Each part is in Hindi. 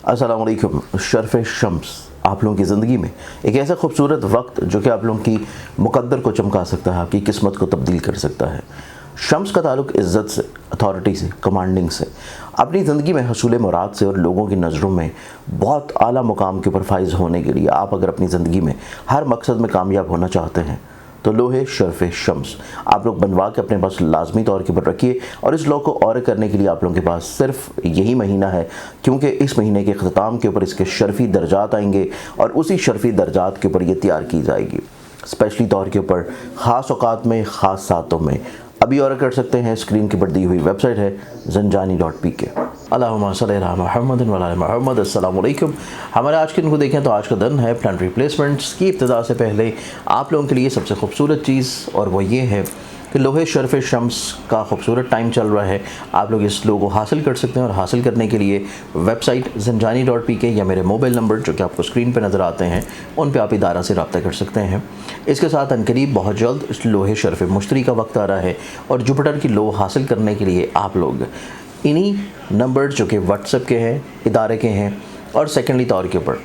अस्सलाम वालेकुम। शर्फ शम्स आप लोगों की ज़िंदगी में एक ऐसा खूबसूरत वक्त जो कि आप लोगों की मुकद्दर को चमका सकता है, आपकी किस्मत को तब्दील कर सकता है। शम्स का ताल्लुक इज़्ज़त से, अथॉरिटी से, कमांडिंग से, अपनी ज़िंदगी में हसूल मुराद से और लोगों की नज़रों में बहुत आला मुकाम के ऊपर फाइज़ होने के लिए आप अगर अपनी ज़िंदगी में हर मकसद में कामयाब होना चाहते हैं तो लोहे शर्फ शम्स आप लोग बनवा के अपने पास लाजमी तौर के ऊपर रखिए। और इस लॉ को और करने के लिए आप लोगों के पास सिर्फ यही महीना है, क्योंकि इस महीने के अख्ताम के ऊपर इसके शर्फ़ी दर्जात आएंगे और उसी शर्फ़ी दर्जात के ऊपर ये तैयार की जाएगी स्पेशली तौर के ऊपर, ख़ास औकात में, ख़ास सातों में। अभी और कर सकते हैं, स्क्रीन के ऊपर दी हुई वेबसाइट है zanjani.pk। अल्लाहुम्मा सल्ली अला मुहम्मद व अला मुहम्मद। अस्सलाम वालेकुम। हमारे आज के दिन को देखें तो आज का दिन है प्लान रिप्लेसमेंट्स की। इब्तिदा से पहले आप लोगों के लिए सबसे खूबसूरत चीज़ और वो ये है कि लोहे शर्फ शम्स का खूबसूरत टाइम चल रहा है। आप लोग इस लोगो को हासिल कर सकते हैं और हासिल करने के लिए वेबसाइट zanjani.pk या मेरे मोबाइल नंबर जो कि आपको स्क्रीन पर नज़र आते हैं उन पे आप इदारा से रब्ता कर सकते हैं। इसके साथ अनकरीब बहुत जल्द इस लोहे शर्फ मुश्तरी का वक्त आ रहा है और जुपिटर की लो हासिल करने के लिए आप लोग इन्हीं नंबर जो कि व्हाट्सएप के हैं, इदारे के हैं और सेकेंडली तौर के ऊपर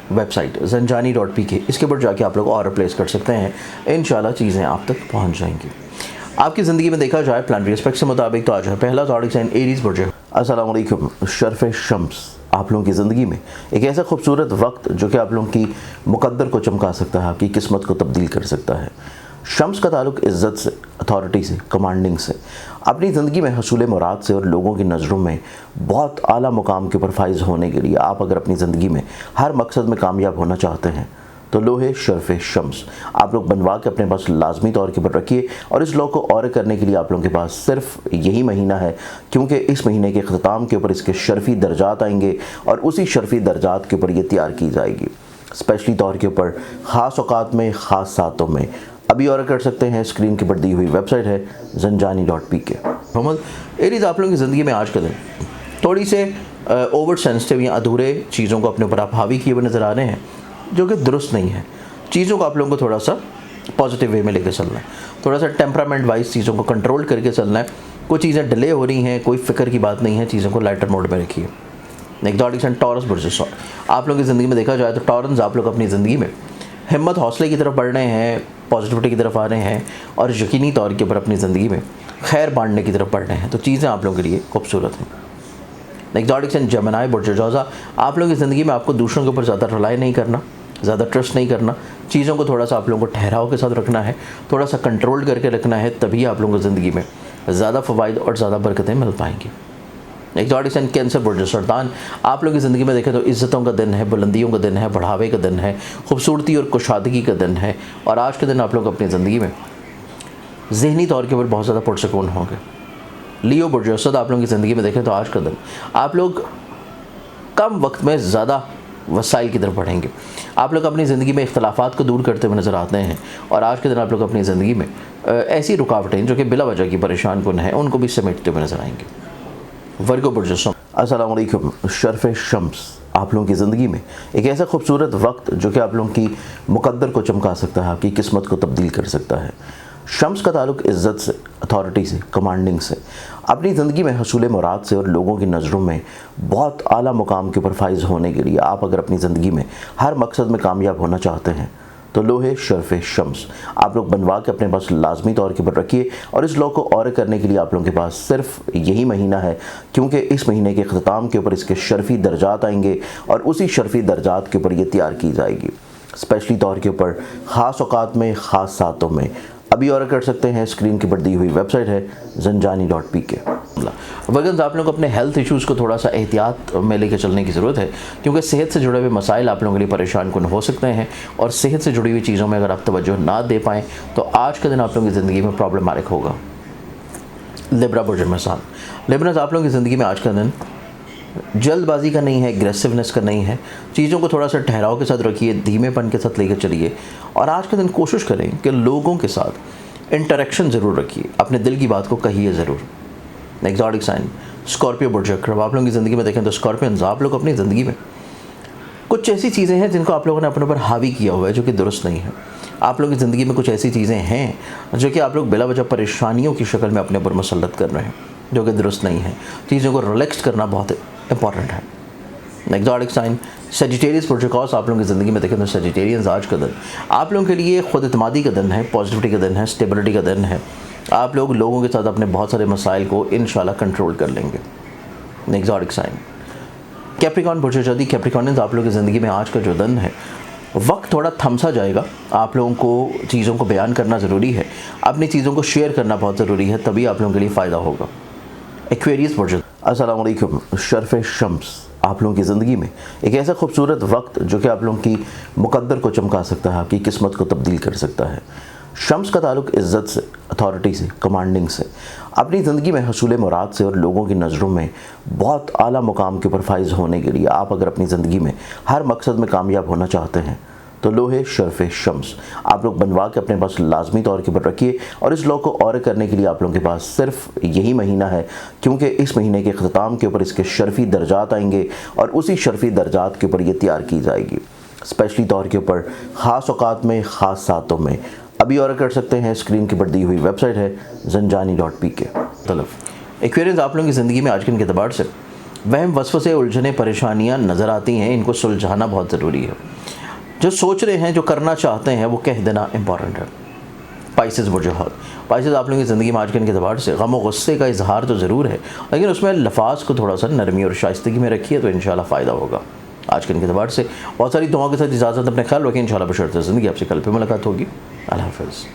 वेबसाइट zanjani.pk इसके ऊपर जाके आप लोग ऑर्डर प्लेस कर सकते हैं। इंशाल्लाह चीज़ें आप तक पहुंच जाएंगी। आपकी ज़िंदगी में देखा जाए प्लानिटरी एस्पेक्ट से मुताबिक तो आज है पहला ज़ोडिक साइन एरीज बुर्ज। अस्सलाम वालेकुम। शर्फ शम्स आप लोगों की ज़िंदगी में एक ऐसा खूबसूरत वक्त जो कि आप लोगों की मुकद्दर को चमका सकता है, आपकी किस्मत को तब्दील कर सकता है। शम्स का ताल्लुक इज़्ज़त से, अथॉरिटी से, कमांडिंग से, अपनी ज़िंदगी में हसूल मुराद से और लोगों की नज़रों में बहुत आला मुकाम के ऊपर फाइज़ होने के लिए आप अगर अपनी ज़िंदगी में हर मकसद में कामयाब होना चाहते हैं तो लोहे शर्फ शम्स आप लोग बनवा के अपने पास लाजमी तौर के ऊपर रखिए। और इस लॉ को और करने के लिए आप लोगों के पास सिर्फ यही महीना है, क्योंकि इस महीने के अख्ताम के ऊपर इसके शर्फ़ी दर्जात आएंगे और उसी शर्फ़ी दर्जात के ऊपर ये तैयार की जाएगी स्पेशली तौर के ऊपर, ख़ास औकात में, ख़ास सातों में। अभी और कर सकते हैं, स्क्रीन के ऊपर दी हुई वेबसाइट है zanjani.pk। मोहम्मद एरीज आप लोगों की ज़िंदगी में आज का दिन थोड़ी से ओवर सेंसिटिव या अधूरे चीज़ों को अपने ऊपर आप हावी किए हुए नज़र आ रहे हैं जो कि दुरुस्त नहीं है। चीज़ों को आप लोगों को थोड़ा सा पॉजिटिव वे में लेकर चलना है, थोड़ा सा टेम्परामेंट वाइज चीज़ों को कंट्रोल करके चलना है। कोई चीज़ें डिले हो रही हैं, कोई फ़िक्र की बात नहीं है, चीज़ों को लाइटर मोड में रखिए। एक ज़ोडिक साइन टॉरस बुर्ज आप लोगों की ज़िंदगी में देखा जाए तो टॉरस आप लोग अपनी ज़िंदगी में हिम्मत हौसले की तरफ बढ़ रहे हैं, पॉजिटिविटी की तरफ आ रहे हैं और यकीनी तौर के ऊपर अपनी ज़िंदगी में खैर बांटने की तरफ बढ़ रहे हैं, तो चीज़ें आप लोगों के लिए खूबसूरत हैं। एक ज़ोडिक साइन जेमिनी बुर्ज जोज़ा आप लोगों की ज़िंदगी में आपको दूसरों के ऊपर ज़्यादा रिलाई नहीं करना, ज़्यादा ट्रस्ट नहीं करना, चीज़ों को थोड़ा सा आप लोगों को ठहराव के साथ रखना है, थोड़ा सा कंट्रोल करके रखना है, तभी आप लोगों को ज़िंदगी में ज़्यादा फ़वाइद और ज़्यादा बरकतें मिल पाएंगी। एक ज़ोडिक साइन कैंसर बुर्ज सरदान आप लोगों की ज़िंदगी में देखें तो इज़्ज़तों का दिन है, बुलंदियों का दिन है, बढ़ावे का दिन है, खूबसूरती और कुशादगी का दिन है और आज के दिन आप लोग अपनी ज़िंदगी में ज़हनी तौर के ऊपर बहुत ज़्यादा पुरसकून होंगे। लियो बुर्ज असद आप लोगों की ज़िंदगी में देखें तो आज का दिन आप लोग कम वक्त में ज़्यादा वसाइल की तरफ बढ़ेंगे। आप लोग अपनी ज़िंदगी में इख्तलाफात को दूर करते हुए नज़र आते हैं और आज के दिन आप लोग अपनी ज़िंदगी में ऐसी रुकावटें जो कि बिला वजह की परेशान कुन हैं उनको भी समेटते हुए नज़र आएंगे। वर्गो बुर्ज अस्सलाम वालेकुम। शर्फ शम्स आप लोगों की ज़िंदगी में एक ऐसा खूबसूरत वक्त जो कि आप लोगों की मुकद्दर को चमका सकता है, आपकी किस्मत को तब्दील कर सकता है। शम्स का ताल्लुक इज़्ज़त से, अथॉरिटी से, कमांडिंग से, अपनी ज़िंदगी में हसूल मुराद से और लोगों की नज़रों में बहुत आला मुकाम के ऊपर फाइज़ होने के लिए आप अगर अपनी ज़िंदगी में हर मकसद में कामयाब होना चाहते हैं तो लोहे शर्फ शम्स आप लोग बनवा के अपने पास लाजमी तौर के ऊपर रखिए। और इस लॉ को और करने के लिए आप लोगों के पास सिर्फ यही महीना है, क्योंकि इस महीने के अख्ताम के ऊपर इसके शर्फ़ी दर्जात आएंगे और उसी शर्फ़ी दर्जात के ऊपर ये तैयार की जाएगी स्पेशली तौर के ऊपर, ख़ास औकात में, ख़ास सातों में। अभी और कर सकते हैं, स्क्रीन के ऊपर दी हुई वेबसाइट है zanjani.pk। वगन आप लोग अपने हेल्थ इश्यूज़ को थोड़ा सा एहतियात में लेकर चलने की ज़रूरत है, क्योंकि सेहत से जुड़े हुए मसाइल आप लोगों के लिए परेशान कुन हो सकते हैं और सेहत से जुड़ी हुई चीज़ों में अगर आप तवज्जो ना दे पाएँ तो आज का दिन आप लोगों की ज़िंदगी में प्रॉब्लमेटिक होगा। लिब्रा बुर्ज मिसाल लिब्रस आप लोगों की ज़िंदगी में आज का दिन जल्दबाजी का नहीं है, एग्रेसिवनेस का नहीं है, चीज़ों को थोड़ा सा ठहराव के साथ रखिए, धीमेपन के साथ लेकर चलिए और आज के दिन कोशिश करें कि लोगों के साथ इंटरेक्शन ज़रूर रखिए, अपने दिल की बात को कहिए ज़रूर। एक ज़ोडिक साइन स्कॉर्पियो बुर्ज अब आप लोगों की ज़िंदगी में देखें तो स्कॉर्पियंस आप लोग अपनी ज़िंदगी में कुछ ऐसी चीज़ें हैं जिनको आप लोगों ने अपने ऊपर हावी किया हुआ है जो कि दुरुस्त नहीं है। आप लोगों की ज़िंदगी में कुछ ऐसी चीज़ें हैं जो कि आप लोग बिला वजह परेशानियों की शक्ल में अपने ऊपर मुसल्लत कर रहे हैं जो कि दुरुस्त नहीं है। चीज़ों को रिलैक्स करना बहुत इंपॉर्टेंट है। एग्जॉटिक साइन सेजिटेरियस प्रोटोकॉल्स आप लोगों की ज़िंदगी में देखें तो सेजिटेरियंस आज का दिन आप लोगों के लिए खुद एतमादी का दिन है, पॉजिटिविटी का दिन है, स्टेबिलिटी का दिन है। आप लोगों के साथ अपने बहुत सारे मसाइल को इंशाल्लाह कंट्रोल कर लेंगे। एग्जॉटिक साइन कैप्रिकॉर्न पुरुषादी कैप्रिकॉर्नियंस आप लोगों की ज़िंदगी में आज का जो दिन है, वक्त थोड़ा थमसा जाएगा। आप लोगों को चीज़ों को बयान करना ज़रूरी है, अपनी चीज़ों को शेयर करना बहुत ज़रूरी है, तभी आप लोगों के लिए फ़ायदा होगा। एक्वेरियस पुरुष अस्सलाम वालेकुम। शर्फ शम्स आप लोगों की ज़िंदगी में एक ऐसा खूबसूरत वक्त जो कि आप लोगों की मुकद्दर को चमका सकता है, आपकी किस्मत को तब्दील कर सकता है। शम्स का ताल्लुक इज़्ज़त से, अथॉरिटी से, कमांडिंग से, अपनी ज़िंदगी में हसूल मुराद से और लोगों की नज़रों में बहुत आला मुकाम के ऊपर फाइज होने के लिए आप अगर अपनी ज़िंदगी में हर मकसद में कामयाब होना चाहते हैं तो लोहे शर्फ शम्स आप लोग बनवा के अपने पास लाजमी तौर के ऊपर रखिए। और इस लॉ को और करने के लिए आप लोगों के पास सिर्फ यही महीना है, क्योंकि इस महीने के अख्ताम के ऊपर इसके शर्फी दर्जात आएंगे और उसी शर्फी दर्जात के ऊपर ये तैयार की जाएगी स्पेशली तौर के ऊपर, ख़ास औकात में, ख़ास सातों में। अभी और कर सकते हैं, स्क्रीन के ऊपर दी हुई वेबसाइट है zanjani.pk। तलफ एक्वेरियंस आप लोगों की ज़िंदगी में आज के एतबार से वहम वसवसे उलझने परेशानियाँ नज़र आती हैं, इनको सुलझाना बहुत ज़रूरी है। जो सोच रहे हैं, जो करना चाहते हैं, वो कह देना इंपॉर्टेंट है। पाइसेस वजूहात पाइसेस आप लोगों की ज़िंदगी में आज के एतबार से गम और गुस्से का इजहार तो ज़रूर है, लेकिन उसमें लफाज को थोड़ा सा नरमी और शाइस्तगी में रखिए तो इंशाल्लाह फ़ायदा होगा। आज के एतबार से बहुत सारी दुआओं के साथ इजाज़त, अपने ख्याल रखें। इंशाल्लाह बशर्ते ज़िंदगी आपसे कल पे मुलाकात होगी। अल्लाह हाफ़िज़।